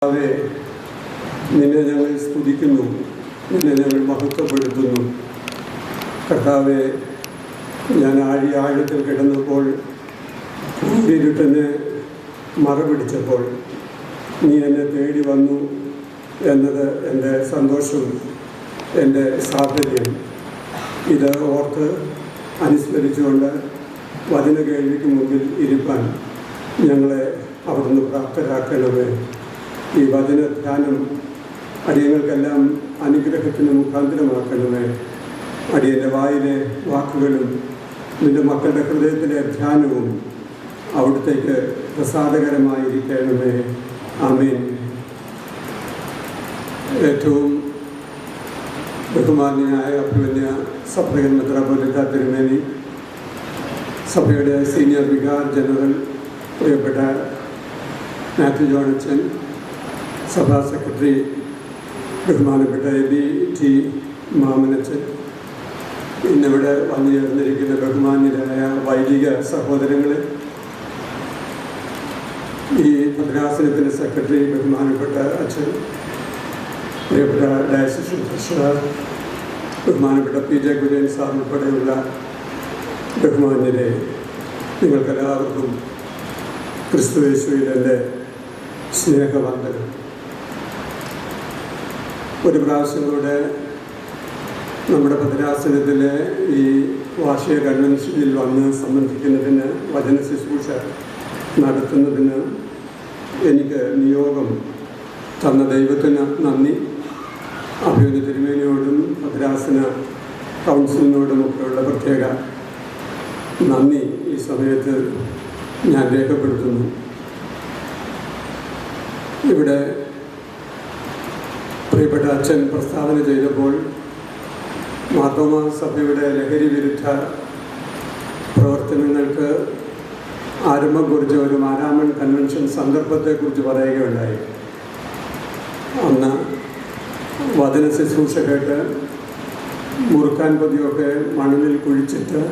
കർത്താവേ, നിന്നെ ഞങ്ങൾ സ്തുതിക്കുന്നു, നിന്നെ ഞങ്ങൾ മഹത്വപ്പെടുത്തുന്നു. കർത്താവേ, ഞാൻ ആഴത്തിൽ കിടന്നപ്പോൾ ഇരുട്ടിന് മറപിടിച്ചപ്പോൾ നീ എന്നെ തേടി വന്നു എന്നത് എൻ്റെ സന്തോഷവും എൻ്റെ സാഫല്യം. ഇത് ഓർത്ത് അനുസ്മരിച്ചുകൊണ്ട് വചന കേൾവിക്ക് മുമ്പിൽ ഇരിപ്പാൻ ഞങ്ങളെ അവിടുന്ന് പ്രാപ്തരാക്കണമേ. ഈ വചനധ്യാനം അടിയങ്ങൾക്കെല്ലാം അനുഗ്രഹത്തിന് മുഖാന്തരമാക്കണമേ. അടിയൻ്റെ വായിലെ വാക്കുകളും നിൻ്റെ മക്കളുടെ ഹൃദയത്തിലെ ധ്യാനവും അവിടുത്തേക്ക് പ്രസാദകരമായിരിക്കണമേ. ആമേൻ. ഏറ്റവും ബഹുമാന്യനായ അഭിമന്യ സഭയൻ മെത്രാപ്പോലീത്ത തിരുമേനി, സഭയുടെ സീനിയർ വികാർ ജനറൽ പ്രിയപ്പെട്ട മാത്യു ജോണച്ചൻ, സഭാ സെക്രട്ടറി ബഹുമാനപ്പെട്ട എബി മാമനച്ചൻ, ഇന്നിവിടെ വന്നു ചേർന്നിരിക്കുന്ന ബഹുമാന്യരായ വൈദിക സഹോദരങ്ങളെ, ഈ ഭദ്രാസനത്തിൻ്റെ സെക്രട്ടറി ബഹുമാനപ്പെട്ട അച്ഛൻ, പ്രിയപ്പെട്ട ഡയസിസ് ട്രഷറർ ബഹുമാനപ്പെട്ട PJ കുര്യൻ സാർ ഉൾപ്പെടെയുള്ള ബഹുമാന്യരെ, നിങ്ങൾക്കെല്ലാവർക്കും ക്രിസ്തുയേശുവിൽ എൻ്റെ സ്നേഹവന്ദനം. ഒരു പ്രാവശ്യം കൂടെ നമ്മുടെ ഭദ്രാസനത്തിലെ ഈ വാർഷിക കൺവെൻഷനിൽ വന്ന് സംബന്ധിക്കുന്നതിന്, വചന ശുശ്രൂഷ നടത്തുന്നതിന് എനിക്ക് നിയോഗം തന്ന ദൈവത്തിന് നന്ദി. അഭിമന്യ തിരുമേനിയോടും ഭദ്രാസന കൗൺസിലിനോടുമൊക്കെയുള്ള പ്രത്യേക നന്ദി ഈ സമയത്ത് ഞാൻ രേഖപ്പെടുത്തുന്നു. ഇവിടെ പ്രിയപ്പെട്ട അച്ഛൻ പ്രസ്താവന ചെയ്തപ്പോൾ മാർത്തോമാ സഭയുടെ ലഹരി വിരുദ്ധ പ്രവർത്തനങ്ങൾക്ക് ആരംഭം കുറിച്ച ഒരു മാരാമൺ കൺവെൻഷൻ സന്ദർഭത്തെക്കുറിച്ച് പറയുകയുണ്ടായി. അന്ന് വചന ശുശ്രൂഷ കേട്ട് മുറുക്കാൻ പൊതിയൊക്കെ മണലിൽ കുഴിച്ചിട്ട്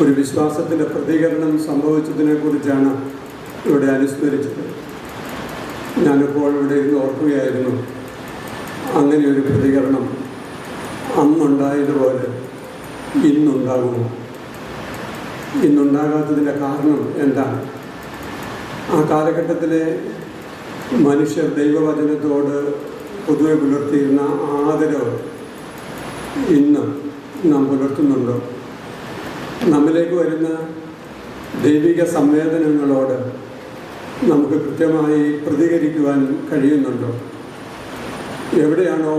ഒരു വിശ്വാസത്തിൻ്റെ പ്രതികരണം സംഭവിച്ചതിനെക്കുറിച്ചാണ് ഇവിടെ അനുസ്മരിച്ചത്. ഞാനിപ്പോൾ ഇവിടെ ഇരുന്ന് ഓർക്കുകയായിരുന്നു, അങ്ങനെ ഒരു പ്രതികരണം അന്നുണ്ടായതുപോലെ ഇന്നുണ്ടാകുമോ? ഇന്നുണ്ടാകാത്തതിൻ്റെ കാരണം എന്താണ്? ആ കാലഘട്ടത്തിലെ മനുഷ്യർ ദൈവവചനത്തോട് പൊതുവെ പുലർത്തിയിരുന്ന ആദരവ് ഇന്ന് നാം പുലർത്തുന്നുണ്ടോ? നമ്മിലേക്ക് വരുന്ന ദൈവിക സംവേദനങ്ങളോട് നമുക്ക് കൃത്യമായി പ്രതികരിക്കുവാൻ കഴിയുന്നുണ്ടോ? എവിടെയാണോ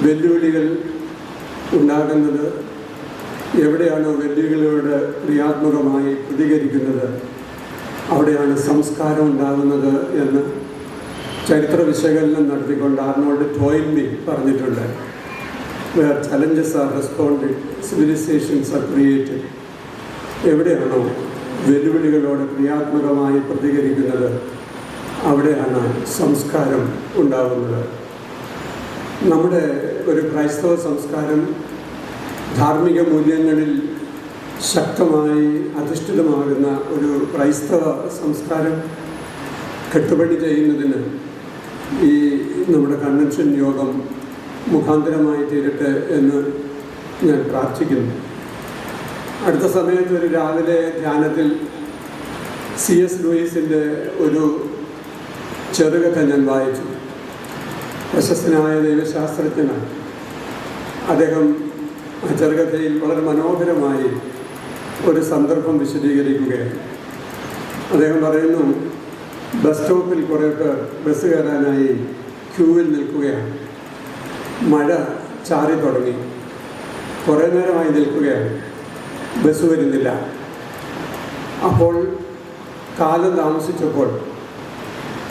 വെല്ലുവിളികൾ ഉണ്ടാകുന്നത്, എവിടെയാണോ വെല്ലുവിളികളോട് ക്രിയാത്മകമായി പ്രതികരിക്കുന്നത്, അവിടെയാണ് സംസ്കാരം ഉണ്ടാകുന്നത് എന്ന് ചരിത്ര വിശകലനം നടത്തിക്കൊണ്ട് ആർണോൾഡ് ടോയിൻബി പറഞ്ഞിട്ടുണ്ട്. Where challenges are responded, civilizations are created. എവിടെയാണോ വെല്ലുവിളികളോട് ക്രിയാത്മകമായി പ്രതികരിക്കുന്നത്, അവിടെയാണ് സംസ്കാരം ഉണ്ടാകുന്നത്. നമ്മുടെ ഒരു ക്രൈസ്തവ സംസ്കാരം ധാർമ്മിക മൂല്യങ്ങളിൽ ശക്തമായി അധിഷ്ഠിതമാകുന്ന ഒരു ക്രൈസ്തവ സംസ്കാരം കെട്ടുപണി ചെയ്യുന്നതിന് ഈ നമ്മുടെ കൺവെൻഷൻ യോഗം മുഖാന്തരമായി തീരട്ടെ എന്ന് ഞാൻ പ്രാർത്ഥിക്കുന്നു. അടുത്ത സമയത്ത് ഒരു രാവിലെ ധ്യാനത്തിൽ C.S. ലൂയിസിൻ്റെ ഒരു ചെറുകഥ ഞാൻ വായിച്ചു. പ്രശസ്തനായ ദൈവശാസ്ത്രജ്ഞനാണ് അദ്ദേഹം. ആ ചെറുകഥയിൽ വളരെ മനോഹരമായി ഒരു സന്ദർഭം വിശദീകരിക്കുകയാണ്. അദ്ദേഹം പറയുന്നു, ബസ് സ്റ്റോപ്പിൽ കുറേ പേർ ബസ് കയറാനായി ക്യൂവിൽ നിൽക്കുകയാണ്. മഴ ചാറി തുടങ്ങി. കുറേ നേരമായി നിൽക്കുകയാണ്, ബസ് വരുന്നില്ല. അപ്പോൾ കാലം താമസിച്ചപ്പോൾ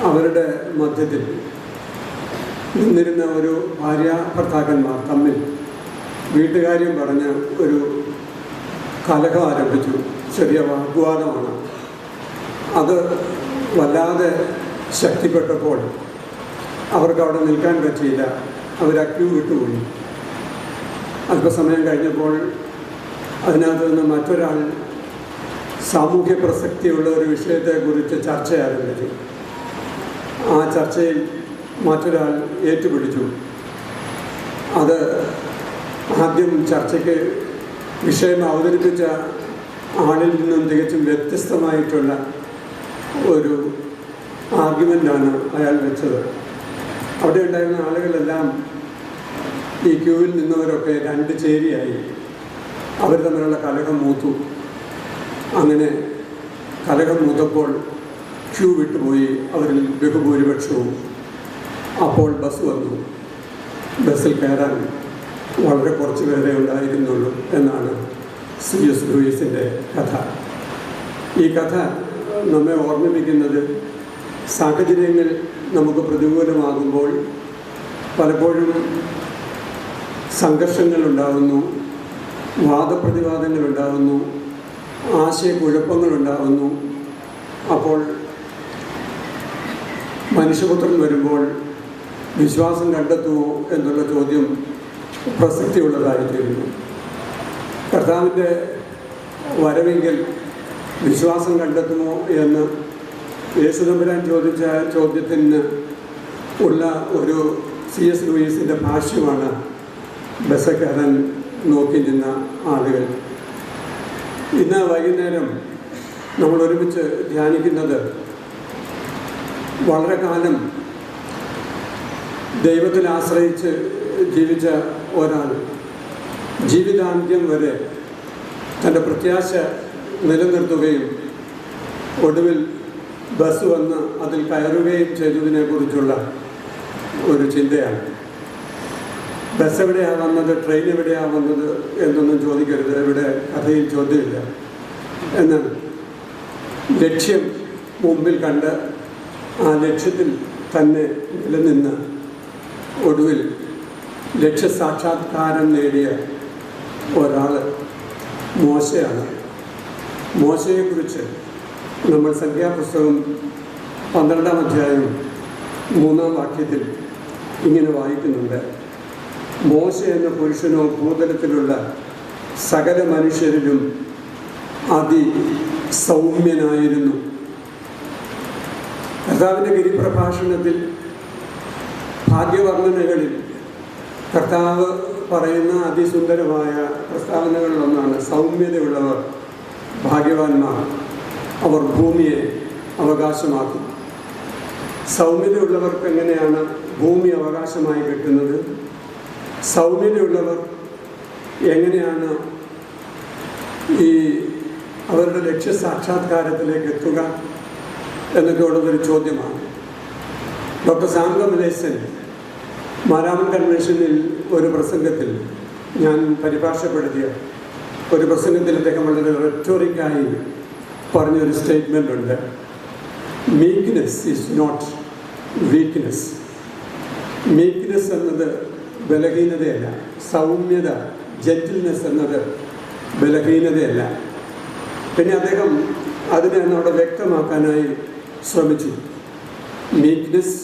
അവരുടെ മധ്യത്തിൽ നിന്നിരുന്ന ഒരു ഭാര്യ ഭർത്താക്കന്മാർ തമ്മിൽ വീട്ടുകാര്യം പറഞ്ഞ് ഒരു കലഹം ആരംഭിച്ചു. ചെറിയ വാഗ്വാദമാണ്. അത് വല്ലാതെ ശക്തിപ്പെട്ടപ്പോൾ അവർക്ക് അവിടെ നിൽക്കാൻ പറ്റിയില്ല. അവർ ആ ക്യൂ വിട്ടുപോയി. അല്പസമയം കഴിഞ്ഞപ്പോൾ അതിനകത്ത് നിന്ന് മറ്റൊരാൾ സാമൂഹ്യ പ്രസക്തിയുള്ള ഒരു വിഷയത്തെക്കുറിച്ച് ചർച്ച ആരംഭിച്ചു. ആ ചർച്ചയിൽ മറ്റൊരാൾ ഏറ്റുപിടിച്ചു. അത് ആദ്യം ചർച്ചയ്ക്ക് വിഷയം അവതരിപ്പിച്ച ആളിൽ നിന്നും തികച്ചും വ്യത്യസ്തമായിട്ടുള്ള ഒരു ആർഗ്യുമെൻ്റാണ് അയാൾ വെച്ചത്. അവിടെ ഉണ്ടായിരുന്ന ആളുകളെല്ലാം ഈ ക്യൂവിൽ നിന്നവരൊക്കെ രണ്ട് ചേരിയായി. അവർ തമ്മിലുള്ള കലഹം മൂത്തു. അങ്ങനെ കലഹം മൂത്തപ്പോൾ ക്യൂ വിട്ടുപോയി അവരിൽ ബഹുഭൂരിപക്ഷവും. അപ്പോൾ ബസ് വന്നു. ബസ്സിൽ കയറാൻ വളരെ കുറച്ച് പേരെ ഉണ്ടായിരുന്നുള്ളൂ എന്നാണ് C.S. ലൂയിസിൻ്റെ കഥ. ഈ കഥ നമ്മെ ഓർമ്മിപ്പിക്കുന്നത് സാഹചര്യങ്ങൾ നമുക്ക് പ്രതികൂലമാകുമ്പോൾ പലപ്പോഴും സംഘർഷങ്ങളുണ്ടാകുന്നു, വാദപ്രതിവാദങ്ങളുണ്ടാകുന്നു, ആശയക്കുഴപ്പങ്ങളുണ്ടാകുന്നു. അപ്പോൾ മനുഷ്യപുത്രൻ വരുമ്പോൾ വിശ്വാസം കണ്ടെത്തുമോ എന്നുള്ള ചോദ്യം പ്രസക്തിയുള്ളതായിത്തീരുന്നു. കർത്താവിൻ്റെ വരവെങ്കിൽ വിശ്വാസം കണ്ടെത്തുമോ എന്ന് യേശുദമ്പുരാൻ ചോദിച്ച ചോദ്യത്തിന് ഉള്ള ഒരു C.S. ലൂയിസിൻ്റെ ഭാഷ്യമാണ് ബസ്സക്കാരൻ നോക്കി നിന്ന ആളുകൾ. ഇന്ന് വൈകുന്നേരം നമ്മൾ ഒരുമിച്ച് ധ്യാനിക്കുന്നത് വളരെ കാലം ദൈവത്തിൽ ആശ്രയിച്ച് ജീവിച്ച ഒരാൾ ജീവിതാന്ത്യം വരെ തൻ്റെ പ്രത്യാശ നിലനിർത്തുകയും ഒടുവിൽ ബസ് വന്ന് അതിൽ കയറുകയും ചെയ്തതിനെക്കുറിച്ചുള്ള ഒരു ചിന്തയാണ്. ബസ് എവിടെയാണ് വന്നത്, ട്രെയിൻ എവിടെയാണ് വന്നത് എന്നൊന്നും ചോദിക്കരുത്, ഇവിടെ കഥയിൽ ചോദ്യമില്ല. എന്നാൽ ലക്ഷ്യം മുമ്പിൽ കണ്ട് ആ ലക്ഷ്യത്തിൽ തന്നെ നിലനിന്ന് ഒടുവിൽ ലക്ഷ്യസാക്ഷാത്കാരം നേടിയ ഒരാൾ മോശയാണ്. മോശയെക്കുറിച്ച് നമ്മൾ സംഖ്യാപുസ്തകം 12-ാം അധ്യായം 3-ാം വാക്യത്തിൽ ഇങ്ങനെ വായിക്കുന്നുണ്ട്: മോശ എന്ന പുരുഷനോ ഭൂതലത്തിലുള്ള സകല മനുഷ്യരിലും അതിസൗമ്യനായിരുന്നു. കർത്താവിൻ്റെ ഗിരിപ്രഭാഷണത്തിൽ ഭാഗ്യവർണ്ണനകളിൽ കർത്താവ് പറയുന്ന അതിസുന്ദരമായ പ്രസ്താവനകളിലൊന്നാണ് സൗമ്യതയുള്ളവർ ഭാഗ്യവാന്മാർ, അവർ ഭൂമിയെ അവകാശമാക്കും. സൗമ്യതയുള്ളവർക്ക് എങ്ങനെയാണ് ഭൂമി അവകാശമായി കിട്ടുന്നത്? സൗമ്യതയുള്ളവർ എങ്ങനെയാണ് ഈ അവരുടെ ലക്ഷ്യസാക്ഷാത്കാരത്തിലേക്ക് എത്തുക എന്നൊക്കെ ഉള്ളതൊരു ചോദ്യമാണ്. ഡോക്ടർ സാംഗമലേസൻ മാരാമൻ കൺവെൻഷനിൽ ഒരു പ്രസംഗത്തിൽ ഞാൻ പരിഭാഷപ്പെടുത്തിയ ഒരു പ്രസംഗത്തിൽ അദ്ദേഹം വളരെ റെറ്റോറിക്കായി പറഞ്ഞൊരു സ്റ്റേറ്റ്മെൻ്റ് ഉണ്ട്: meekness is not weakness. Meekness എന്നത് ബലഹീനതയല്ല, സൗമ്യത ജെന്റിൽനെസ് എന്നത് ബലഹീനതയല്ല. പിന്നെ അദ്ദേഹം അതിനെ അവിടെ വ്യക്തമാക്കാനായി ശ്രമിച്ചു. Meekness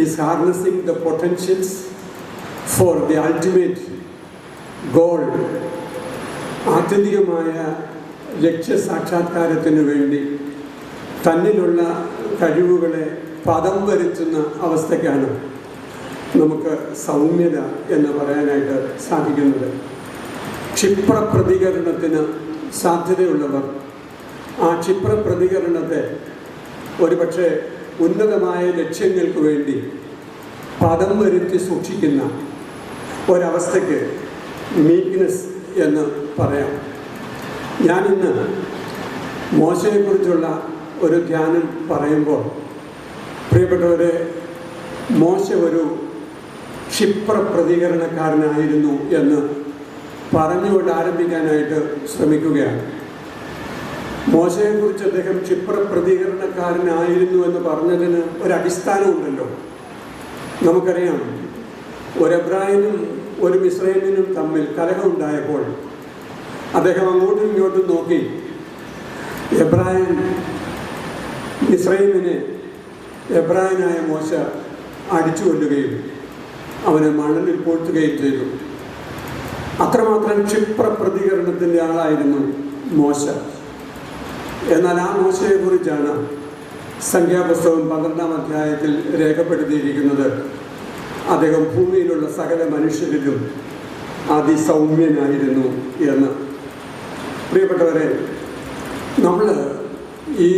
is harnessing the potentials for the ultimate goal. ആത്യന്തികമായ ലക്ഷ്യസാക്ഷാത്കാരത്തിന് വേണ്ടി തന്നിലുള്ള കഴിവുകളെ പദം വരുത്തുന്ന അവസ്ഥയ്ക്കാണ് നമുക്ക് സൗമ്യത എന്ന് പറയാനായിട്ട് സാധിക്കുന്നത്. ക്ഷിപ്രപ്രതികരണത്തിന് സാധ്യതയുള്ളവർ ആ ക്ഷിപ്രപ്രതികരണത്തെ ഒരുപക്ഷെ ഉന്നതമായ ലക്ഷ്യങ്ങൾക്ക് വേണ്ടി പദം വരുത്തി സൂക്ഷിക്കുന്ന ഒരവസ്ഥയ്ക്ക് മീക്ക്നെസ് എന്ന് പറയാം. ഞാനിന്ന് മോശയെക്കുറിച്ചുള്ള ഒരു ധ്യാനം പറയുമ്പോൾ പ്രിയപ്പെട്ടവരെ, മോശ ഒരു ക്ഷിപ്രപ്രതികരണക്കാരനായിരുന്നു എന്ന് പറഞ്ഞുകൊണ്ട് ആരംഭിക്കാനായിട്ട് ശ്രമിക്കുകയാണ്. മോശയെക്കുറിച്ച് അദ്ദേഹം ക്ഷിപ്രപ്രതികരണക്കാരനായിരുന്നു എന്ന് പറഞ്ഞതിന് ഒരടിസ്ഥാനമുണ്ടല്ലോ. നമുക്കറിയാം, ഒരു എബ്രായനും ഒരു മിസ്രൈമിനും തമ്മിൽ കലഹമുണ്ടായപ്പോൾ അദ്ദേഹം അങ്ങോട്ടും ഇങ്ങോട്ടും നോക്കി എബ്രായൻ മിസ്രൈമിനെ എബ്രായനായ മോശ അടിച്ചു കൊല്ലുകയും അവനെ മണലിൽ പൂഴ്ത്തുകയും ചെയ്തു. അത്രമാത്രം ക്ഷിപ്രപ്രതികരണത്തിൻ്റെ ആളായിരുന്നു മോശ. എന്നാൽ ആ മോശയെക്കുറിച്ചാണ് സംഖ്യാപുസ്തകം 12-ാം അധ്യായത്തിൽ രേഖപ്പെടുത്തിയിരിക്കുന്നത് അദ്ദേഹം ഭൂമിയിലുള്ള സകല മനുഷ്യരിലും അതിസൗമ്യനായിരുന്നു എന്ന്. പ്രിയപ്പെട്ടവരെ, നമ്മൾ ഈ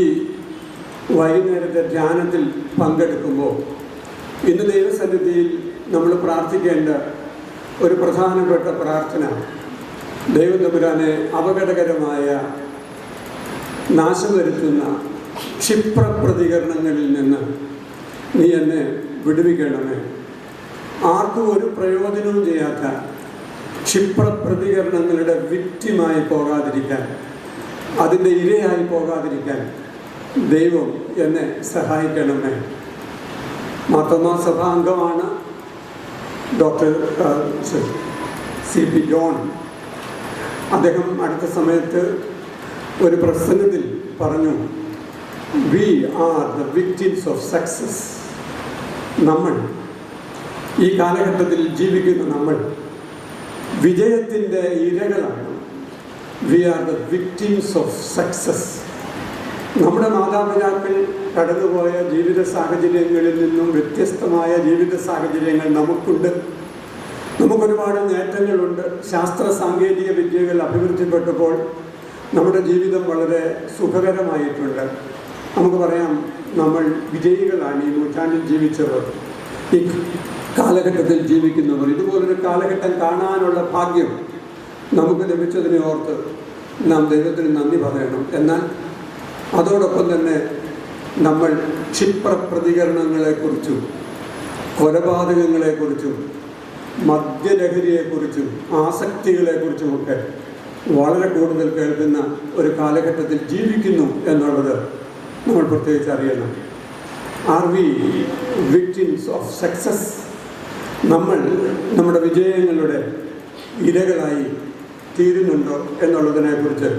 വൈകുന്നേരത്തെ ധ്യാനത്തിൽ പങ്കെടുക്കുമ്പോൾ ഇന്ന് ദൈവസന്നിധിയിൽ നമ്മൾ പ്രാർത്ഥിക്കേണ്ട ഒരു പ്രധാനപ്പെട്ട പ്രാർത്ഥന, ദൈവതമ്പുരാനെ അപകടകരമായ നാശം വരുത്തുന്ന ക്ഷിപ്രപ്രതികരണങ്ങളിൽ നിന്ന് നീ എന്നെ വിടുവിക്കണമേ. ആർക്കും ഒരു പ്രയോജനവും ചെയ്യാത്ത ക്ഷിപ്രപ്രതികരണങ്ങളുടെ വിക്റ്റിമായി പോകാതിരിക്കാൻ, അതിൻ്റെ ഇരയായി പോകാതിരിക്കാൻ ദൈവം എന്നെ സഹായിക്കണമേ. മാർത്തോമാ സഭാംഗമാണ് ഡോക്ടർ CP ജോൺ. അദ്ദേഹം അടുത്ത സമയത്ത് ഒരു പ്രസംഗത്തിൽ പറഞ്ഞു, we are the victims of success. നമ്മൾ ഈ കാലഘട്ടത്തിൽ ജീവിക്കുന്ന നമ്മൾ വിജയത്തിൻ്റെ ഇരകളാണ്. We are the victims of success. നമ്മുടെ മാതാപിതാക്കൾ കടന്നുപോയ ജീവിത സാഹചര്യങ്ങളിൽ നിന്നും വ്യത്യസ്തമായ ജീവിത സാഹചര്യങ്ങൾ നമുക്കുണ്ട്. നമുക്കൊരുപാട് നേട്ടങ്ങളുണ്ട്. ശാസ്ത്ര സാങ്കേതിക വിദ്യകൾ അഭിവൃദ്ധിപ്പെട്ടപ്പോൾ നമ്മുടെ ജീവിതം വളരെ സുഖകരമായിട്ടുണ്ട്. നമുക്ക് പറയാം, നമ്മൾ വിജയികളാണ് ഈ നൂറ്റാണ്ടിൽ ജീവിച്ചവർ, ഈ കാലഘട്ടത്തിൽ ജീവിക്കുന്നവർ. ഇതുപോലൊരു കാലഘട്ടം കാണാനുള്ള ഭാഗ്യം നമുക്ക് ലഭിച്ചതിനെ ഓർത്ത് നാം ദൈവത്തിന് നന്ദി പറയണം. എന്നാൽ അതോടൊപ്പം തന്നെ നമ്മൾ ക്ഷിപ്രപ്രതികരണങ്ങളെക്കുറിച്ചും കൊലപാതകങ്ങളെക്കുറിച്ചും മദ്യലഹരിയെക്കുറിച്ചും ആസക്തികളെക്കുറിച്ചുമൊക്കെ വളരെ കൂടുതൽ കേൾക്കുന്ന ഒരു കാലഘട്ടത്തിൽ ജീവിക്കുന്നു എന്നുള്ളത് നമ്മൾ പ്രത്യേകിച്ച് അറിയണം. Are we victims of success? നമ്മൾ നമ്മുടെ വിജയങ്ങളുടെ ഇരകളായി തീരുന്നുണ്ടോ എന്നുള്ളതിനെക്കുറിച്ച്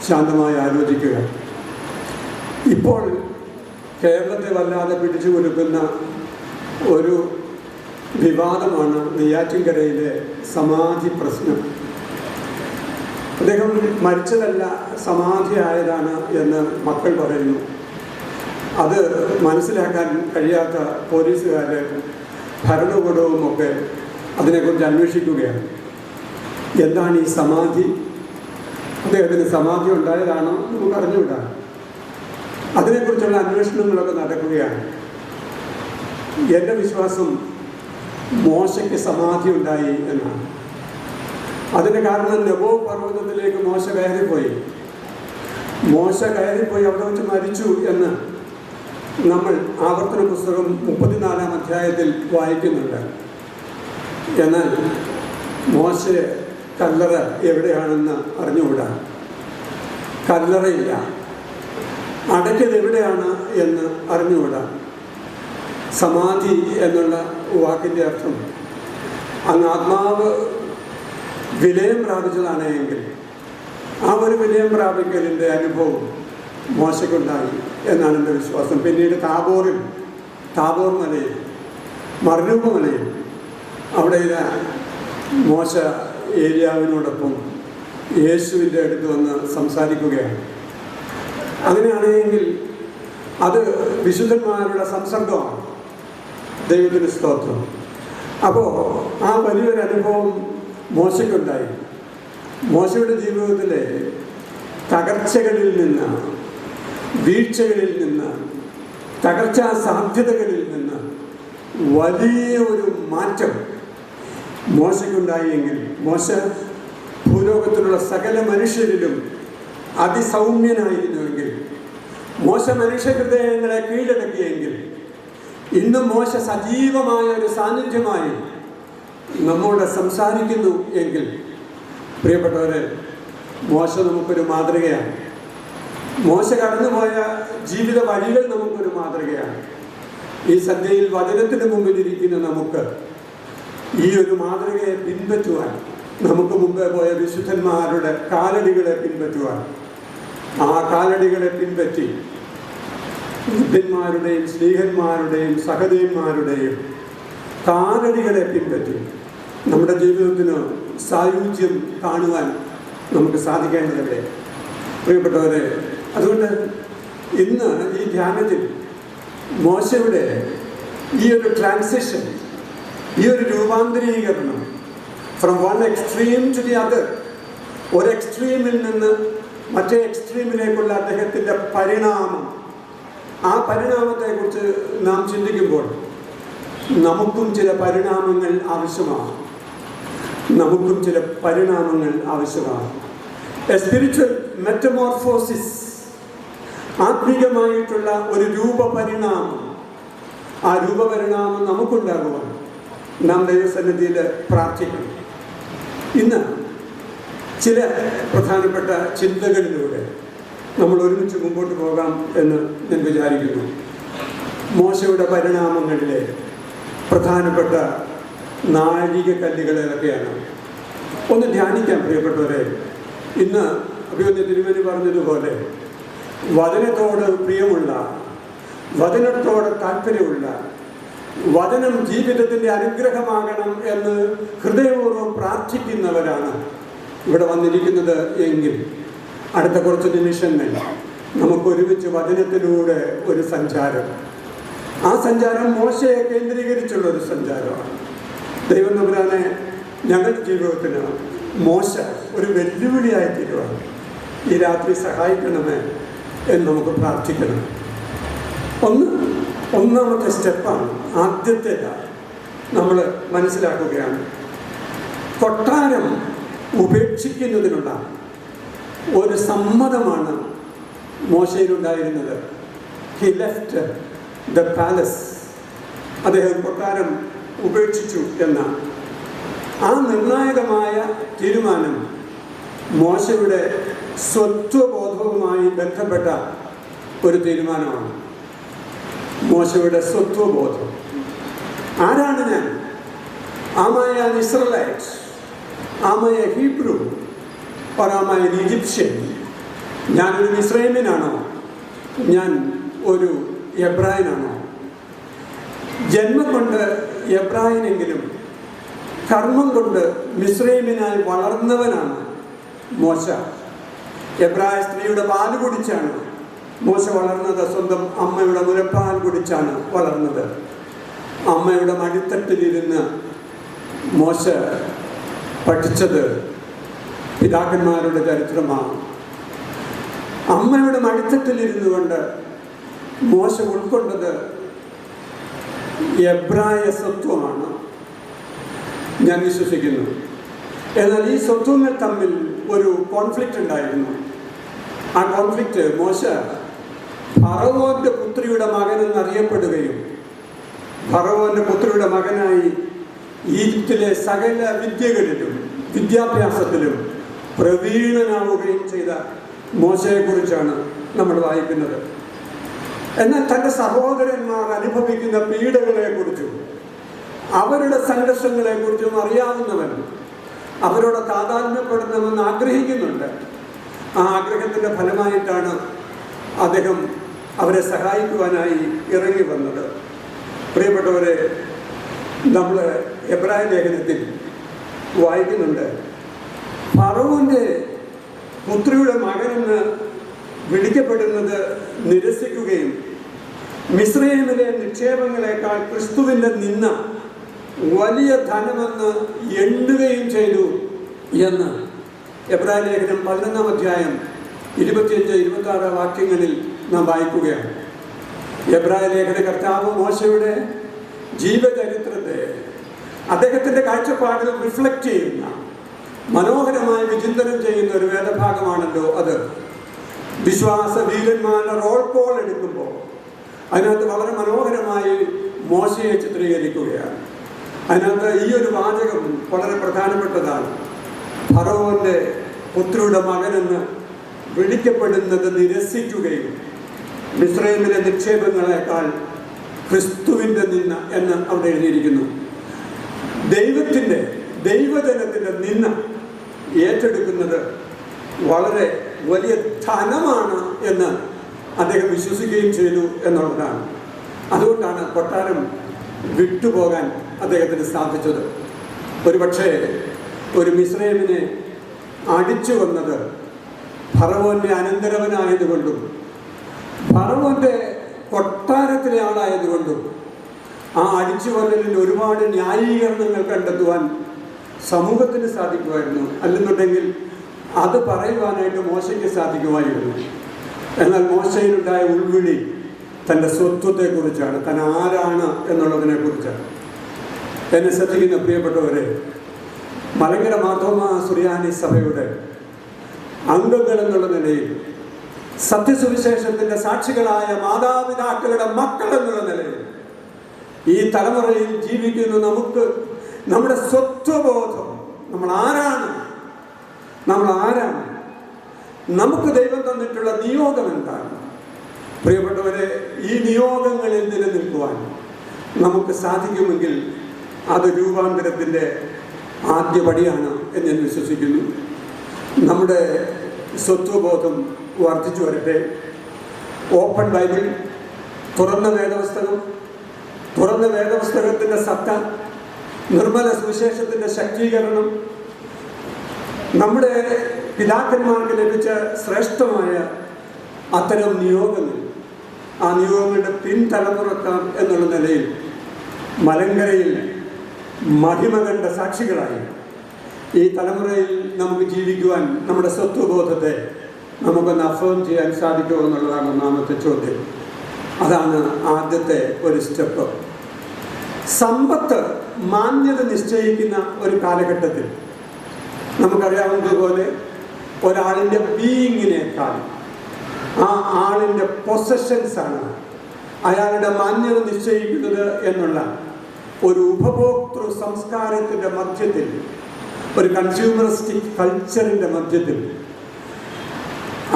ശാന്തമായി ആലോചിക്കുക. ഇപ്പോൾ കേരളത്തെ വല്ലാതെ പിടിച്ചു കൊടുക്കുന്ന ഒരു വിവാദമാണ് നെയ്യാറ്റിൻകരയിലെ സമാധി പ്രശ്നം. അദ്ദേഹം മരിച്ചതല്ല, സമാധിയായതാണ് എന്ന് മക്കൾ പറയുന്നു. അത് മനസ്സിലാക്കാൻ കഴിയാത്ത പോലീസുകാർ, ഭരണകൂടവുമൊക്കെ അതിനെക്കുറിച്ച് അന്വേഷിക്കുകയാണ്. എന്താണ് ഈ സമാധി? അദ്ദേഹത്തിന് സമാധി ഉണ്ടായതാണോ നമുക്ക് അറിഞ്ഞുകൂടാ. അതിനെക്കുറിച്ചുള്ള അന്വേഷണങ്ങളൊക്കെ നടക്കുകയാണ്. എൻ്റെ വിശ്വാസം മോശയ്ക്ക് സമാധി ഉണ്ടായി എന്നാണ്. അതിന് കാരണം നെബോ പർവ്വതത്തിലേക്ക് മോശ കയറിപ്പോയി അവിടെ വെച്ച് മരിച്ചു എന്ന് നമ്മൾ ആവർത്തന പുസ്തകം 34-ാം അധ്യായത്തിൽ വായിക്കുന്നുണ്ട്. എന്നാൽ മോശ കല്ലറ എവിടെയാണെന്ന് അറിഞ്ഞുകൂടാ. കല്ലറയില്ല. അടയ്ക്കത് എവിടെയാണ് എന്ന് അറിഞ്ഞുകൂടാ. സമാധി എന്നുള്ള വാക്കിൻ്റെ അർത്ഥം അങ്ങ് ആത്മാവ് വിലയം പ്രാപിച്ചതാണ് എങ്കിൽ ആ ഒരു വിലയം പ്രാപിക്കലിൻ്റെ അനുഭവം മോശയ്ക്കുണ്ടായി എന്നാണ് എൻ്റെ വിശ്വാസം. പിന്നീട് താബോർ മലയിൽ, മർരൂപ മലയിൽ, അവിടെ മോശ ഏലിയാവിനോടൊപ്പം യേശുവിൻ്റെ അടുത്ത് വന്ന് സംസാരിക്കുകയാണ്. അങ്ങനെയാണെങ്കിൽ അത് വിശുദ്ധന്മാരുടെ സംസർഗമാണ്. ദൈവത്തിന് സ്തോത്രം. അപ്പോൾ ആ വലിയൊരു അനുഭവം മോശയ്ക്കുണ്ടായി. മോശയുടെ ജീവിതത്തിലെ തകർച്ചകളിൽ നിന്ന്, വീഴ്ചകളിൽ നിന്ന്, തകർച്ചാ സാധ്യതകളിൽ നിന്ന് വലിയ ഒരു മാറ്റം മോശയ്ക്കുണ്ടായെങ്കിൽ, മോശ ഭൂലോകത്തിലുള്ള സകല മനുഷ്യരിലും അതിസൗമ്യനായിരുന്നുവെങ്കിൽ, മോശ മനുഷ്യഹൃദയങ്ങളെ കീഴടക്കിയെങ്കിൽ, ഇന്നും മോശ സജീവമായ ഒരു സാന്നിധ്യമായി നമ്മോട് സംസാരിക്കുന്നു എങ്കിൽ, പ്രിയപ്പെട്ടവരെ, മോശ നമുക്കൊരു മാതൃകയാണ്. മോശ കടന്നുപോയ ജീവിത വഴികൾ നമുക്കൊരു മാതൃകയാണ്. ഈ സന്ധ്യയിൽ വചനത്തിന് മുമ്പിലിരിക്കുന്ന നമുക്ക് ഈ ഒരു മാതൃകയെ പിൻപറ്റുവാൻ, നമുക്ക് മുമ്പേ പോയ വിശുദ്ധന്മാരുടെ കാലടികളെ പിൻപറ്റുവാൻ, ആ കാലടികളെ പിൻപറ്റി ബുദ്ധന്മാരുടെയും സ്നേഹന്മാരുടെയും സഹദേവന്മാരുടെയും കാലടികളെ പിൻപറ്റി നമ്മുടെ ജീവിതത്തിന് സായുജ്യം കാണുവാൻ നമുക്ക് സാധിക്കേണ്ടതല്ലേ പ്രിയപ്പെട്ടവരെ? അതുകൊണ്ട് ഇന്ന് ഈ ധ്യാനത്തിൽ മോശയുടെ ഈ ഒരു ട്രാൻസിഷൻ, ഈ ഒരു രൂപാന്തരീകരണം from one extreme to the other, ഒരു എക്സ്ട്രീമിൽ നിന്ന് മറ്റേ എക്സ്ട്രീമിലേക്കുള്ള അദ്ദേഹത്തിൻ്റെ പരിണാമം, ആ പരിണാമത്തെക്കുറിച്ച് നാം ചിന്തിക്കുമ്പോൾ നമുക്കും ചില പരിണാമങ്ങൾ ആവശ്യമാണ്. നമുക്കും ചില പരിണാമങ്ങൾ ആവശ്യമാണ്. എ സ്പിരിച്വൽ മെറ്റമോർഫോസിസ്, ആത്മീകമായിട്ടുള്ള ഒരു രൂപപരിണാമം. ആ രൂപപരിണാമം നമുക്കുണ്ടാകുവാൻ നാം ദൈവസന്നിധിയിൽ പ്രാർത്ഥിക്കണം. ഇന്ന് ചില പ്രധാനപ്പെട്ട ചിന്തകളിലൂടെ നമ്മൾ ഒരുമിച്ച് മുമ്പോട്ട് പോകാം എന്ന് ഞാൻ വിചാരിക്കുന്നു. മോശയുടെ പരിണാമങ്ങളിലെ പ്രധാനപ്പെട്ട നാഴികക്കല്ലുകൾ ഏതൊക്കെയാണ് ഒന്ന് ധ്യാനിക്കാൻ പ്രിയപ്പെട്ടവരെ. ഇന്ന് അഭിമന്യ തിരുമേനി പറഞ്ഞതുപോലെ വചനത്തോട് പ്രിയമുള്ള, വചനത്തോട് താല്പര്യമുള്ള, വചനം ജീവിതത്തിൻ്റെ അനുഗ്രഹമാകണം എന്ന് ഹൃദയപൂർവ്വം പ്രാർത്ഥിക്കുന്നവരാണ് ഇവിടെ വന്നിരിക്കുന്നത് എങ്കിൽ അടുത്ത കുറച്ച് നിമിഷങ്ങൾ നമുക്കൊരുമിച്ച് വചനത്തിലൂടെ ഒരു സഞ്ചാരം, ആ സഞ്ചാരം മോശയെ കേന്ദ്രീകരിച്ചുള്ള ഒരു സഞ്ചാരമാണ്. ദൈവം തമ്പുരാനെ ഞങ്ങളുടെ ജീവിതത്തിന് മോശ ഒരു വെല്ലുവിളിയായി തീരുവാൻ ഈ രാത്രി സഹായിക്കണമേ എന്ന് നമുക്ക് പ്രാർത്ഥിക്കണം. ഒന്നാമത്തെ സ്റ്റെപ്പാണ്, ആദ്യത്തെ നമ്മൾ മനസ്സിലാക്കുകയാണ്, കൊട്ടാരം ഉപേക്ഷിക്കുന്നതിനുള്ള ഒരു സമ്മതമാണ് മോശയിലുണ്ടായിരുന്നത്. ഹി ലെഫ്റ്റ് ദ പാലസ്, അദ്ദേഹം കൊട്ടാരം ഉപേക്ഷിച്ചു എന്ന ആ നിർണായകമായ തീരുമാനം മോശയുടെ സ്വത്വബോധവുമായി ബന്ധപ്പെട്ട ഒരു തീരുമാനമാണ്. മോശയുടെ സ്വത്വബോധം. ആരാണ് ഞാൻ? Am I an Israelite? Am I a Hebrew? Or am I an Egyptian? ഞാനൊരു മിസ്രൈമ്യനാണോ? ഞാൻ ഒരു എബ്രായനാണോ? ജന്മം കൊണ്ട് എബ്രായനെങ്കിലും കർമ്മം കൊണ്ട് മിസ്രൈമ്യനായി വളർന്നവനാണ് മോശ. എബ്രായ സ്ത്രീയുടെ പാല് കുടിച്ചാണ് മോശ വളർന്നത്. സ്വന്തം അമ്മയുടെ മുലപ്പാൽ കുടിച്ചാണ് വളർന്നത്. അമ്മയുടെ മടിത്തട്ടിലിരുന്ന് മോശ പഠിച്ചത് പിതാക്കന്മാരുടെ ചരിത്രമാണ്. അമ്മയുടെ മടിത്തട്ടിലിരുന്നു കൊണ്ട് മോശ ഉൾക്കൊണ്ടത് എബ്രായ സ്വത്വമാണ് ഞാൻ വിശ്വസിക്കുന്നു. എന്നാൽ ഈ സ്വത്വങ്ങൾ തമ്മിൽ ഒരു കോൺഫ്ലിക്റ്റ് ഉണ്ടായിരുന്നു. ആ കോൺഫ്ലിക്റ്റ് മോശ ഫറവോന്റെ പുത്രിയുടെ മകനെന്നറിയപ്പെടുകയും ഫറവോന്റെ പുത്രിയുടെ മകനായി ഈജിപ്തിലെ സകല വിദ്യകളിലും വിദ്യാഭ്യാസത്തിലും പ്രവീണനാവുകയും ചെയ്ത മോശയെക്കുറിച്ചാണ് നമ്മൾ വായിക്കുന്നത്. എന്നാൽ തൻ്റെ സഹോദരന്മാർ അനുഭവിക്കുന്ന പീഡകളെക്കുറിച്ചും അവരുടെ സംഘർഷങ്ങളെക്കുറിച്ചും അറിയാവുന്നവൻ, അവരോട് താതാത്മ്യപ്പെടണമെന്ന് ആഗ്രഹിക്കുന്നുണ്ട്. ആ ആഗ്രഹത്തിൻ്റെ ഫലമായിട്ടാണ് അദ്ദേഹം അവരെ സഹായിക്കുവാനായി ഇറങ്ങി വന്നത്. പ്രിയപ്പെട്ടവരെ, നമ്മൾ എബ്രായ ലേഖനത്തിൽ വായിക്കുന്നുണ്ട്, ഫറവോന്റെ പുത്രിയുടെ മകനെന്ന് വിളിക്കപ്പെടുന്നത് നിരസിക്കുകയും മിസ്രൈമിലെ നിക്ഷേപങ്ങളെക്കാൾ ക്രിസ്തുവിൻ്റെ നിന്ന വലിയ ധനമെന്ന് എണ്ണുകയും ചെയ്തു എന്ന് എബ്രായ ലേഖനം 11-ാം അധ്യായം 25-26 വാക്യങ്ങളിൽ നാം വായിക്കുകയാണ്. എബ്രായ ലേഖന കർത്താവ് മോശയുടെ ജീവചരിത്രത്തെ അദ്ദേഹത്തിൻ്റെ കാഴ്ചപ്പാടിൽ റിഫ്ലക്റ്റ് ചെയ്യുന്ന, മനോഹരമായി വിചിന്തനം ചെയ്യുന്ന ഒരു വേദഭാഗമാണല്ലോ അത്. വിശ്വാസ വീരന്മാരുടെ റോൾ കോൾ എടുക്കുമ്പോൾ അതിനകത്ത് വളരെ മനോഹരമായി മോശയെ ചിത്രീകരിക്കുകയാണ്. അതിനകത്ത് ഈ ഒരു വാചകം വളരെ പ്രധാനപ്പെട്ടതാണ്. ഫറവോന്റെ പുത്രിയുടെ മകനെന്ന് വിളിക്കപ്പെടുന്നത് നിരസിക്കുകയും മിസ്രൈമിലെ നിക്ഷേപങ്ങളെക്കാൾ ക്രിസ്തുവിൻ്റെ നിന്ന എന്ന് അവിടെ എഴുതിയിരിക്കുന്നു. ദൈവജനത്തിൻ്റെ നിന്ന ഏറ്റെടുക്കുന്നത് വളരെ വലിയ ധനമാണ് എന്ന് അദ്ദേഹം വിശ്വസിക്കുകയും ചെയ്തു എന്നുള്ളതാണ്. അതുകൊണ്ടാണ് കൊട്ടാരം വിട്ടുപോകാൻ അദ്ദേഹത്തിന് സാധിച്ചത്. ഒരുപക്ഷെ ഒരു മിസ്രൈമിനെ അടിച്ചു വന്നത് ഫറവോന്റെ അനന്തരവനായതുകൊണ്ടും ഫറവോന്റെ കൊട്ടാരത്തിലെ ആളായതുകൊണ്ടും ആ അടിച്ചുകൊല്ലലിൽ ഒരുപാട് ന്യായീകരണങ്ങൾ കണ്ടെത്തുവാൻ സമൂഹത്തിന് സാധിക്കുമായിരുന്നു. അല്ലെന്നുണ്ടെങ്കിൽ അത് പറയുവാനായിട്ട് മോശയ്ക്ക് സാധിക്കുമായിരുന്നു. എന്നാൽ മോശയിലുണ്ടായ ഉൾവിളി തൻ്റെ സ്വത്വത്തെക്കുറിച്ചാണ്, താൻ ആരാണ് എന്നുള്ളതിനെ കുറിച്ചാണ്. എന്നെ ശ്രദ്ധിക്കുന്ന പ്രിയപ്പെട്ടവരെ, മലങ്കര മാർത്തോമാ സുറിയാനി സഭയുടെ അംഗങ്ങൾ എന്നുള്ള നിലയിൽ, സത്യസുവിശേഷത്തിൻ്റെ സാക്ഷികളായ മാതാപിതാക്കളുടെ മക്കൾ എന്നുള്ള നിലയിൽ ഈ തലമുറയിൽ ജീവിക്കുന്ന നമുക്ക് നമ്മുടെ സ്വത്വബോധം, നമ്മൾ ആരാണ്, നമുക്ക് ദൈവം തന്നിട്ടുള്ള നിയോഗം എന്താണ്? പ്രിയപ്പെട്ടവരെ, ഈ നിയോഗങ്ങളിൽ നിലനിൽക്കുവാൻ നമുക്ക് സാധിക്കുമെങ്കിൽ അത് രൂപാന്തരത്തിൻ്റെ ആദ്യപടിയാണ് എന്ന് ഞാൻ വിശ്വസിക്കുന്നു. നമ്മുടെ സ്വത്വബോധം വർദ്ധിച്ചു വരട്ടെ. ഓപ്പൺ ബൈബിൾ, തുറന്ന വേദപുസ്തകത്തിൻ്റെ സത്ത, നിർമ്മല സുവിശേഷത്തിൻ്റെ ശക്തീകരണം, നമ്മുടെ പിതാക്കന്മാർക്ക് ലഭിച്ച ശ്രേഷ്ഠമായ അത്തരം നിയോഗങ്ങൾ, ആ നിയോഗങ്ങളുടെ പിൻതലമുറക്കാർ എന്നുള്ള നിലയിൽ മലങ്കരയിൽ മഹിമ കണ്ട സാക്ഷികളായി ഈ തലമുറയിൽ നമുക്ക് ജീവിക്കുവാൻ നമ്മുടെ സ്വത്വബോധത്തെ നമുക്കൊന്ന് അഫേം ചെയ്യാൻ സാധിക്കുമോ എന്നുള്ളതാണ് ഒന്നാമത്തെ ചോദ്യം. അതാണ് ആദ്യത്തെ ഒരു സ്റ്റെപ്പ്. സമ്പത്ത് മാന്യത നിശ്ചയിക്കുന്ന ഒരു കാലഘട്ടത്തിൽ നമുക്കറിയാവുന്നതുപോലെ ഒരാളിൻ്റെ ബീയിങ്ങിനേക്കാൾ ആ ആളിൻ്റെ പൊസഷൻസാണ് അയാളുടെ മാന്യത നിശ്ചയിക്കുന്നത് എന്നുള്ള ഒരു ഉപഭോക്തൃ സംസ്കാരത്തിൻ്റെ മധ്യത്തിൽ, ഒരു കൺസ്യൂമറിസ്റ്റിക് കൾച്ചറിൻ്റെ മധ്യത്തിൽ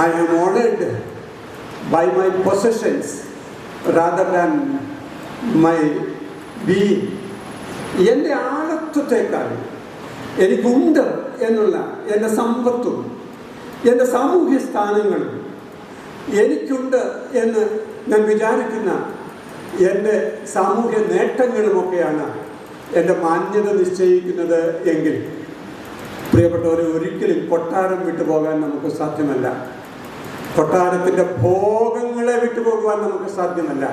I am owned by my possessions rather than my being. എൻ്റെ ആളത്വത്തെക്കാൾ എനിക്കുണ്ട് എന്നുള്ള എൻ്റെ സമ്പത്തും എൻ്റെ സാമൂഹ്യ സ്ഥാനങ്ങളും എനിക്കുണ്ട് എന്ന് ഞാൻ വിചാരിക്കുന്ന എൻ്റെ സാമൂഹ്യ നേട്ടങ്ങളുമൊക്കെയാണ് എൻ്റെ മാന്യത നിശ്ചയിക്കുന്നത് എങ്കിൽ, പ്രിയപ്പെട്ടവരെ, ഒരിക്കലും കൊട്ടാരം വിട്ടുപോകാൻ നമുക്ക് സാധ്യമല്ല. കൊട്ടാരത്തിൻ്റെ ഭോഗങ്ങളെ വിട്ടുപോകുവാൻ നമുക്ക് സാധ്യമല്ല.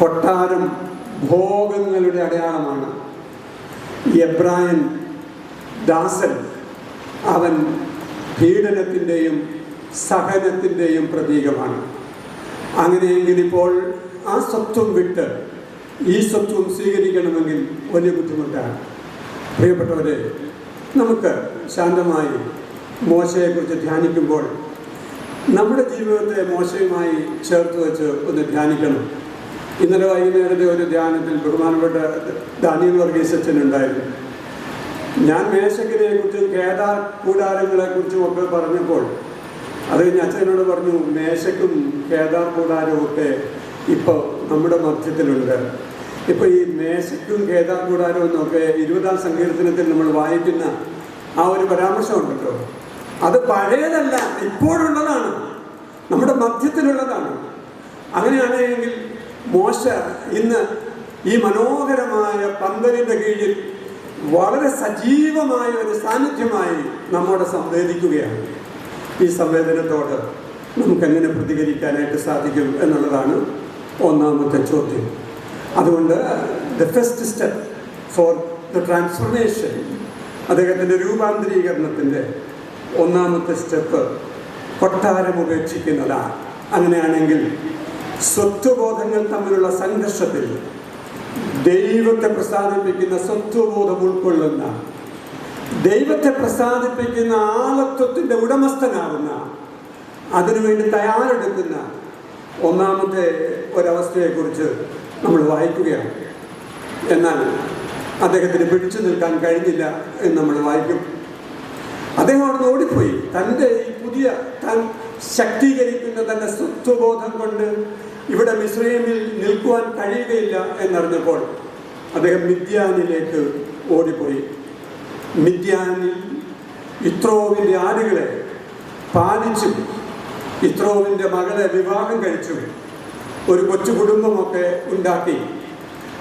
കൊട്ടാരം ഭോഗങ്ങളുടെ അടയാളമാണ്. എബ്രായൻ ദാസൻ അവൻ പീഡനത്തിൻ്റെയും സഹനത്തിൻ്റെയും പ്രതീകമാണ്. അങ്ങനെയെങ്കിൽ ഇപ്പോൾ ആ സ്വത്വം വിട്ട് ഈ സ്വത്വം സ്വീകരിക്കണമെങ്കിൽ വലിയ ബുദ്ധിമുട്ടാണ്. പ്രിയപ്പെട്ടവരെ, നമുക്ക് ശാന്തമായി മോശയെക്കുറിച്ച് ധ്യാനിക്കുമ്പോൾ നമ്മുടെ ജീവിതത്തെ മോശയുമായി ചേർത്ത് വെച്ച് ഒന്ന് ധ്യാനിക്കണം. ഇന്നലെ വൈകുന്നേരത്തെ ഒരു ധ്യാനത്തിൽ ബഹുമാനപ്പെട്ട ദാനിയേൽ വർഗീസ് അച്ഛനുണ്ടായിരുന്നു. ഞാൻ മേശക്കിനെ കുറിച്ചും കേദാർ കൂടാരങ്ങളെ കുറിച്ചും ഒക്കെ പറഞ്ഞപ്പോൾ അത് കഴിഞ്ഞ് അച്ഛനോട് പറഞ്ഞു, മേശക്കും കേദാർ കൂടാരവും ഒക്കെ ഇപ്പോൾ നമ്മുടെ മധ്യത്തിലുണ്ട്. ഇപ്പോൾ ഈ മേശക്കും കേദാർ കൂടാരവും എന്നൊക്കെ 20-ാം സങ്കീർത്തനത്തിൽ നമ്മൾ വായിക്കുന്ന ആ ഒരു പരാമർശമുണ്ടല്ലോ, അത് പഴയതല്ല, ഇപ്പോഴുള്ളതാണ്, നമ്മുടെ മധ്യത്തിലുള്ളതാണ്. അങ്ങനെയാണെങ്കിൽ മോശ ഇന്ന് ഈ മനോഹരമായ പന്തലിൻ്റെ കീഴിൽ വളരെ സജീവമായ ഒരു സാന്നിധ്യമായി നമ്മോട് സംവേദിക്കുകയാണ്. ഈ സംവേദനത്തോട് നമുക്കെങ്ങനെ പ്രതികരിക്കാനായിട്ട് സാധിക്കും എന്നുള്ളതാണ് ഒന്നാമത്തെ ചോദ്യം. അതുകൊണ്ട് the first step for the transformation, അദ്ദേഹത്തിൻ്റെ രൂപാന്തരീകരണത്തിൻ്റെ ഒന്നാമത്തെ സ്റ്റെപ്പ് കൊട്ടാരം ഉപേക്ഷിക്കുന്നതാണ്. അങ്ങനെയാണെങ്കിൽ സ്വത്വബോധങ്ങൾ തമ്മിലുള്ള സംഘർഷത്തിൽ ദൈവത്തെ പ്രസാദിപ്പിക്കുന്ന സ്വത്വബോധം ഉൾക്കൊള്ളുന്ന, ദൈവത്തെ പ്രസാദിപ്പിക്കുന്ന ആളത്വത്തിൻ്റെ ഉടമസ്ഥനാകുന്ന, അതിനുവേണ്ടി തയ്യാറെടുക്കുന്ന ഒന്നാമത്തെ ഒരവസ്ഥയെക്കുറിച്ച് നമ്മൾ വായിക്കുകയാണ്. എന്നാൽ അദ്ദേഹത്തിന് പിടിച്ചു നിൽക്കാൻ കഴിഞ്ഞില്ല എന്ന് നമ്മൾ വായിക്കും. അദ്ദേഹം അവിടെ ഓടിപ്പോയി. തൻ്റെ ഈ പുതിയ താൻ ശക്തീകരിക്കുന്ന തൻ്റെ സ്വത്വബോധം കൊണ്ട് ഇവിടെ മിസ്രയീമിൽ നിൽക്കുവാൻ കഴിയുകയില്ല എന്നറിഞ്ഞപ്പോൾ അദ്ദേഹം മിദ്യാനിലേക്ക് ഓടിപ്പോയി. മിദ്യാനിൽ യിത്രോവിൻ്റെ ആടുകളെ പാലിച്ചും യിത്രോവിൻ്റെ മകളെ വിവാഹം കഴിച്ചും ഒരു കൊച്ചു കുടുംബമൊക്കെ ഉണ്ടാക്കി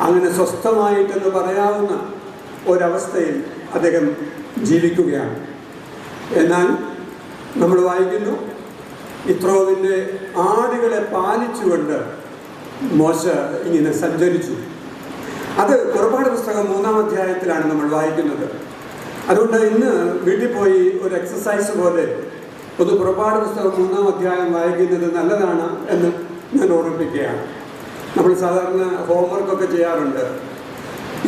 അങ്ങനെ സ്വസ്ഥമായിട്ടെന്ന് പറയാവുന്ന ഒരവസ്ഥയിൽ അദ്ദേഹം ജീവിക്കുകയാണ്. എന്നാൽ നമ്മൾ വായിക്കുന്നു, യിത്രോവിൻ്റെ ആടുകളെ പാലിച്ചുകൊണ്ട് മോശ ഇങ്ങനെ സഞ്ചരിച്ചു. അത് പുറപ്പാട് പുസ്തകം 3-ാം അധ്യായത്തിലാണ് നമ്മൾ വായിക്കുന്നത്. അതുകൊണ്ട് ഇന്ന് വീട്ടിൽ പോയി ഒരു എക്സസൈസ് പോലെ ഒന്ന് പുറപ്പാട് പുസ്തകം 3-ാം അധ്യായം വായിക്കുന്നത് നല്ലതാണ് എന്ന് ഞാൻ ഓർമ്മിപ്പിക്കുകയാണ്. നമ്മൾ സാധാരണ ഹോംവർക്കൊക്കെ ചെയ്യാറുണ്ട്.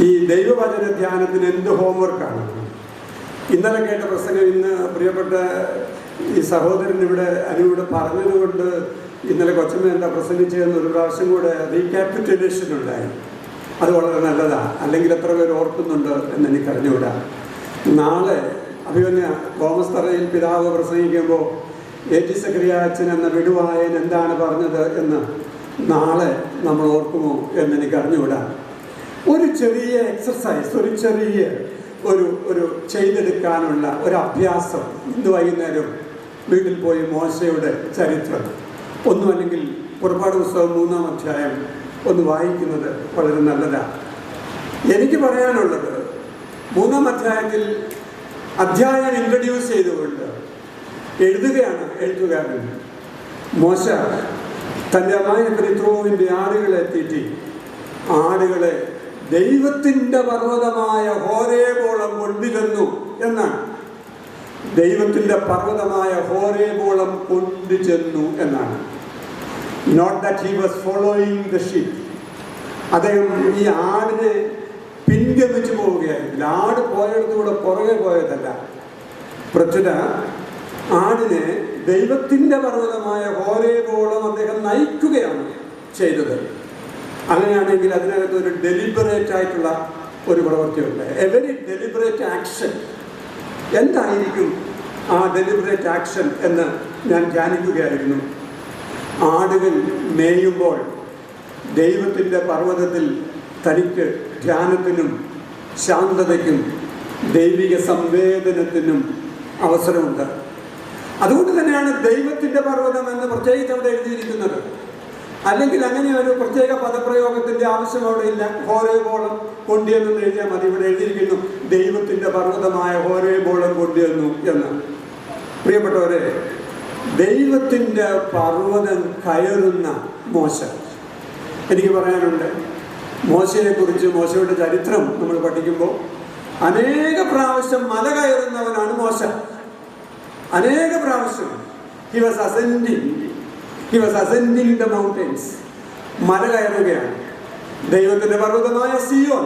ഈ ദൈവവചന ധ്യാനത്തിന് എന്ത് ഹോംവർക്കാണ്? ഇന്നലെ കേട്ട പ്രസംഗം ഇന്ന് പ്രിയപ്പെട്ട ഈ സഹോദരൻ ഇവിടെ പറഞ്ഞതുകൊണ്ട് ഇന്നലെ കൊച്ചമ്മ എന്താ പ്രസംഗിച്ചതെന്ന് ഒരു പ്രാവശ്യം കൂടെ റീക്യാപിറ്റുലേഷൻ ഉണ്ടായി. അത് വളരെ നല്ലതാണ്. അല്ലെങ്കിൽ എത്ര പേര് ഓർക്കുന്നുണ്ട് എന്ന് എനിക്ക് അറിഞ്ഞുകൂടാ. നാളെ അഭിമന്യ തോമസ് തറയിൽ പിതാവ് പ്രസംഗിക്കുമ്പോൾ A.T. സക്കറിയ അച്ഛൻ എന്ന വിടുവായൻ എന്താണ് പറഞ്ഞത് എന്ന് നാളെ നമ്മൾ ഓർക്കുമോ എന്നെനിക്ക് അറിഞ്ഞുകൂടാ. ഒരു ചെറിയ എക്സസൈസ്, ഒരു ചെറിയ ഒരു ചെയ്തെടുക്കാനുള്ള ഒരു അഭ്യാസം ഇന്ന് വൈകുന്നേരം വീട്ടിൽ പോയി മോശയുടെ ചരിത്രം ഒന്നുമല്ലെങ്കിൽ പുറപ്പാട് പുസ്തകം 3-ാം അധ്യായം ഒന്ന് വായിക്കുന്നത് വളരെ നല്ലതാണ്. എനിക്ക് പറയാനുള്ളത് 3-ാം അധ്യായത്തിൽ അധ്യായം ഇൻട്രൊഡ്യൂസ് ചെയ്തുകൊണ്ട് എഴുതുകയാണ് എഴുത്തുകാരൻ. മോശ തൻ്റെ അമ്മായപ്പൻ യിത്രോവിൻ്റെ ആടുകളെ തീറ്റി ആടുകളെ ദൈവത്തിൻ്റെ പർവ്വതമായ ഹോരേബോളം കൊണ്ടുചെന്നു എന്നാണ്. ദൈവത്തിൻ്റെ പർവ്വതമായ ഹോരേബോളം കൊണ്ടുചെന്നു എന്നാണ്. Not that he was following the sheep. അദ്ദേഹം ഈ ആടിനെ പിൻഗമിച്ചു പോവുകയായിരുന്നു. ആട് പോയടത്തുകൂടെ പുറകെ പോയതല്ല. പ്രത്യുത ആടിനെ ദൈവത്തിൻ്റെ പർവ്വതമായ ഹോരേബോളം അദ്ദേഹം നയിക്കുകയാണ് ചെയ്തത്. അങ്ങനെയാണെങ്കിൽ അതിനകത്ത് ഒരു ഡെലിബറേറ്റ് ആയിട്ടുള്ള ഒരു പ്രവൃത്തിയുണ്ട്. A very deliberate action. എന്തായിരിക്കും ആ ഡെലിബറേറ്റ് ആക്ഷൻ എന്ന് ഞാൻ ധ്യാനിക്കുകയായിരുന്നു. ആടുകൾ മേയുമ്പോൾ ദൈവത്തിൻ്റെ പർവ്വതത്തിൽ തനിക്ക് ധ്യാനത്തിനും ശാന്തതയ്ക്കും ദൈവിക സംവേദനത്തിനും അവസരമുണ്ട്. അതുകൊണ്ട് തന്നെയാണ് ദൈവത്തിൻ്റെ പർവ്വതം എന്ന് പ്രത്യേകിച്ച് അവിടെ എഴുതിയിരിക്കുന്നത്. അല്ലെങ്കിൽ അങ്ങനെ ഒരു പ്രത്യേക പദപ്രയോഗത്തിൻ്റെ ആവശ്യം അവിടെ ഇല്ല. ഹോരേബോളം കൊണ്ടുവന്നു എഴുതിയാൽ മതി. ഇവിടെ എഴുതിയിരിക്കുന്നു ദൈവത്തിൻ്റെ പർവ്വതമായ ഹോരേബോളം കൊണ്ടുവന്നു എന്ന്. പ്രിയപ്പെട്ടവരെ, ദൈവത്തിൻ്റെ പർവ്വതം കയറുന്ന മോശ. എനിക്ക് പറയാനുണ്ട്, മോശയെക്കുറിച്ച്, മോശയുടെ ചരിത്രം നമ്മൾ പഠിക്കുമ്പോൾ അനേക പ്രാവശ്യം മല കയറുന്നവനാണ് മോശ. അനേക പ്രാവശ്യം he was ascending the mountains. മല കയറുകയാണ്. ദൈവത്തിൻ്റെ പർവ്വതമായ സിയോൻ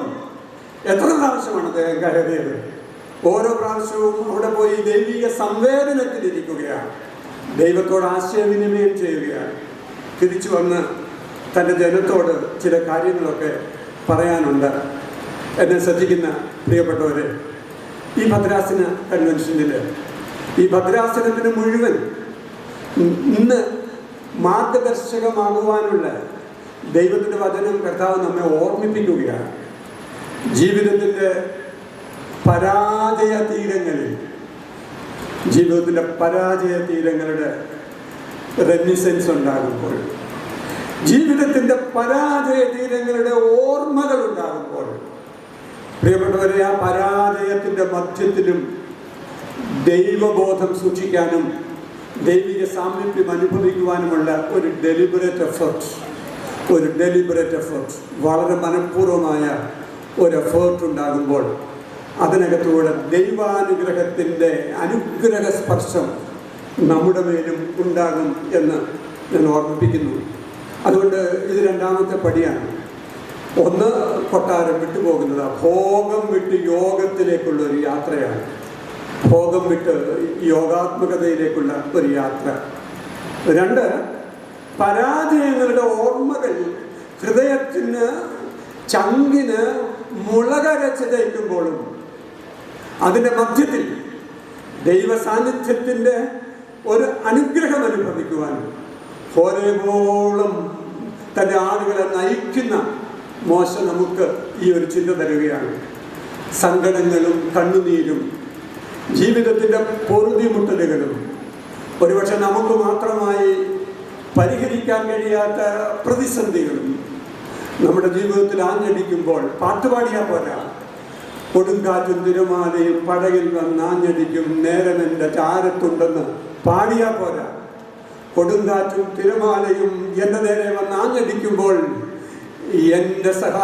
എത്ര പ്രാവശ്യമാണ് അദ്ദേഹം കയറിയത്? ഓരോ പ്രാവശ്യവും അവിടെ പോയി ദൈവിക സംവേദനത്തിലിരിക്കുകയാണ്. ദൈവത്തോട് ആശയവിനിമയം ചെയ്യുകയാണ്. തിരിച്ചു വന്ന് തൻ്റെ ജനത്തോട് ചില കാര്യങ്ങളൊക്കെ പറയാനുണ്ട്. എന്നെ ശ്രദ്ധിക്കുന്ന പ്രിയപ്പെട്ടവരെ, ഈ ഭദ്രാസന കൺവെൻഷനിൽ, ഈ ഭദ്രാസനത്തിന് മുഴുവൻ ഇന്ന് മാർഗദർശകമാകുവാനുള്ള ദൈവത്തിൻ്റെ വചനം കർത്താവ് നമ്മെ ഓർമ്മിപ്പിക്കുകയാണ്. ജീവിതത്തിൻ്റെ പരാജയ തീരങ്ങളുടെ റെമിനിസൻസ് ഉണ്ടാകുമ്പോൾ, ജീവിതത്തിൻ്റെ പരാജയ തീരങ്ങളുടെ ഓർമ്മകൾ ഉണ്ടാകുമ്പോൾ, പ്രിയപ്പെട്ടവരെ, ആ പരാജയത്തിൻ്റെ മധ്യത്തിലും ദൈവബോധം സൂക്ഷിക്കാനും ദൈവിക സാമീപ്യം അനുഭവിക്കുവാനുമുള്ള ഒരു ഡെലിബറേറ്റ് എഫേർട്ട്, വളരെ മനഃപൂർവമായ ഒരു എഫേർട്ട് ഉണ്ടാകുമ്പോൾ അതിനകത്തൂടെ ദൈവാനുഗ്രഹത്തിൻ്റെ അനുഗ്രഹ സ്പർശം നമ്മുടെ മേലും ഉണ്ടാകും എന്ന് ഞാൻ ഓർമ്മിപ്പിക്കുന്നു. അതുകൊണ്ട് ഇത് രണ്ടാമത്തെ പടിയാണ്. ഒന്ന്, കൊട്ടാരം വിട്ടുപോകുന്നത്, ഭോഗം വിട്ട് യോഗത്തിലേക്കുള്ള ഒരു യാത്രയാണ്. ഭോഗം വിട്ട് യോഗാത്മകതയിലേക്കുള്ള ഒരു യാത്ര. രണ്ട്, പരാജയങ്ങളുടെ ഓർമ്മകൾ ഹൃദയത്തിന്, ചങ്കിന് മുളകരച്ച് തയ്ക്കുമ്പോഴും അതിൻ്റെ മധ്യത്തിൽ ദൈവ സാന്നിധ്യത്തിൻ്റെ ഒരു അനുഗ്രഹം അനുഭവിക്കുവാൻ ഹോരേബോളം തൻ്റെ ആളുകളെ നയിക്കുന്ന മോശ നമുക്ക് ഈ ഒരു ചിന്ത തരികയാണ്. സങ്കടങ്ങളും കണ്ണുനീരും ജീവിതത്തിൻ്റെ പൊറുതിമുട്ടലുകളും ഒരുപക്ഷെ നമുക്ക് മാത്രമായി പരിഹരിക്കാൻ കഴിയാത്ത പ്രതിസന്ധികളും നമ്മുടെ ജീവിതത്തിൽ ആഞ്ഞടിക്കുമ്പോൾ പാട്ടുപാടിയാൽ പോരാ. കൊടുങ്കാറ്റും തിരമാലയും പടകിൽ വന്ന് ആഞ്ഞടിക്കും നേരം എൻ്റെ ചാരത്തുണ്ടെന്ന് പാടിയാൽ പോരാ. കൊടുങ്കാറ്റും തിരമാലയും എൻ്റെ നേരെ വന്ന് ആഞ്ഞടിക്കുമ്പോൾ എൻ്റെ സഹായം